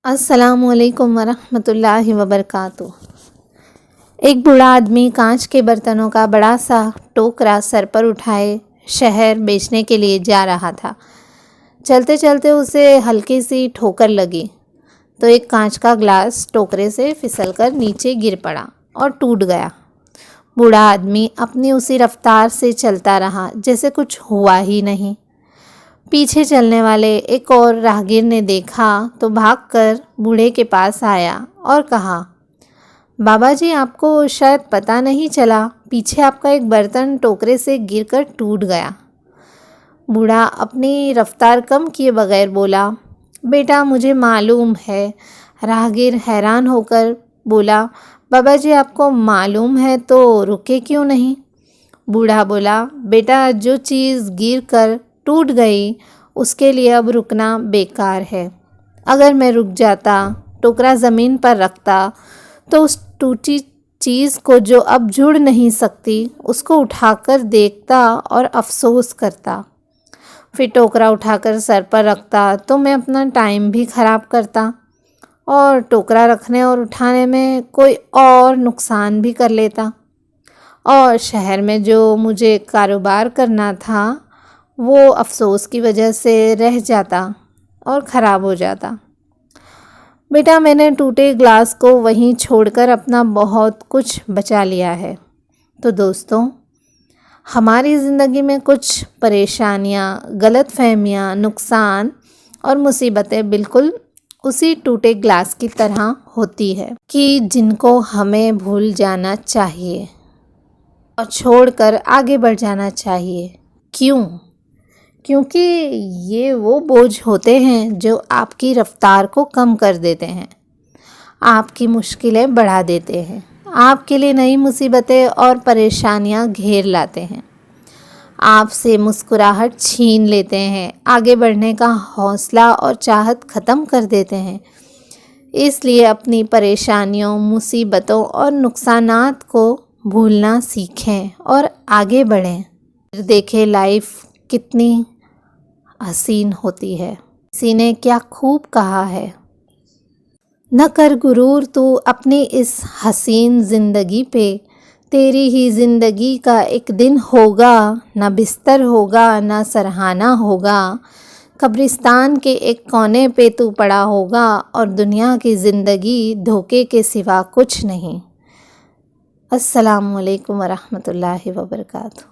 السلام علیکم ورحمۃ اللہ وبرکاتہ۔ ایک بوڑھا آدمی کانچ کے برتنوں کا بڑا سا ٹوکرا سر پر اٹھائے شہر بیچنے کے لیے جا رہا تھا۔ چلتے چلتے اسے ہلکی سی ٹھوکر لگی تو ایک کانچ کا گلاس ٹوکرے سے پھسل کر نیچے گر پڑا اور ٹوٹ گیا۔ بوڑھا آدمی اپنی اسی رفتار سے چلتا رہا جیسے کچھ ہوا ہی نہیں۔ پیچھے چلنے والے ایک اور راہگیر نے دیکھا تو بھاگ کر بوڑھے کے پاس آیا اور کہا، بابا جی آپ کو شاید پتہ نہیں چلا، پیچھے آپ کا ایک برتن ٹوکرے سے گر کر ٹوٹ گیا۔ بوڑھا اپنی رفتار کم کیے بغیر بولا، بیٹا مجھے معلوم ہے۔ راہگیر حیران ہو کر بولا، بابا جی آپ کو معلوم ہے تو رکے کیوں نہیں؟ بوڑھا بولا، بیٹا جو چیز گر کر ٹوٹ گئی اس کے لیے اب رکنا بیکار ہے۔ اگر میں رک جاتا، ٹوکرا زمین پر رکھتا تو اس ٹوٹی چیز کو جو اب جڑ نہیں سکتی اس کو اٹھا کر دیکھتا اور افسوس کرتا۔ پھر ٹوکرا اٹھا کر سر پر رکھتا تو میں اپنا ٹائم بھی خراب کرتا اور ٹوکرا رکھنے اور اٹھانے میں کوئی اور نقصان بھی کر لیتا، اور شہر میں جو مجھے کاروبار کرنا تھا وہ افسوس کی وجہ سے رہ جاتا اور خراب ہو جاتا۔ بیٹا میں نے ٹوٹے گلاس کو وہیں چھوڑ کر اپنا بہت کچھ بچا لیا ہے۔ تو دوستوں، ہماری زندگی میں کچھ پریشانیاں، غلط فہمیاں، نقصان اور مصیبتیں بالکل اسی ٹوٹے گلاس کی طرح ہوتی ہے کہ جن کو ہمیں بھول جانا چاہیے اور چھوڑ کر آگے بڑھ جانا چاہیے۔ کیونکہ یہ وہ بوجھ ہوتے ہیں جو آپ کی رفتار کو کم کر دیتے ہیں، آپ کی مشکلیں بڑھا دیتے ہیں، آپ کے لیے نئی مصیبتیں اور پریشانیاں گھیر لاتے ہیں، آپ سے مسکراہٹ چھین لیتے ہیں، آگے بڑھنے کا حوصلہ اور چاہت ختم کر دیتے ہیں۔ اس لیے اپنی پریشانیوں، مصیبتوں اور نقصانات کو بھولنا سیکھیں اور آگے بڑھیں۔ پھر دیکھیں لائف کتنی حسین ہوتی ہے۔ کسی نے کیا خوب کہا ہے، نہ کر غرور تو اپنی اس حسین زندگی پہ، تیری ہی زندگی کا ایک دن ہوگا، نہ بستر ہوگا نہ سرہانہ ہوگا، قبرستان کے ایک کونے پہ تو پڑا ہوگا اور دنیا کی زندگی دھوکے کے سوا کچھ نہیں۔ السلام علیکم ورحمۃ اللہ وبرکاتہ۔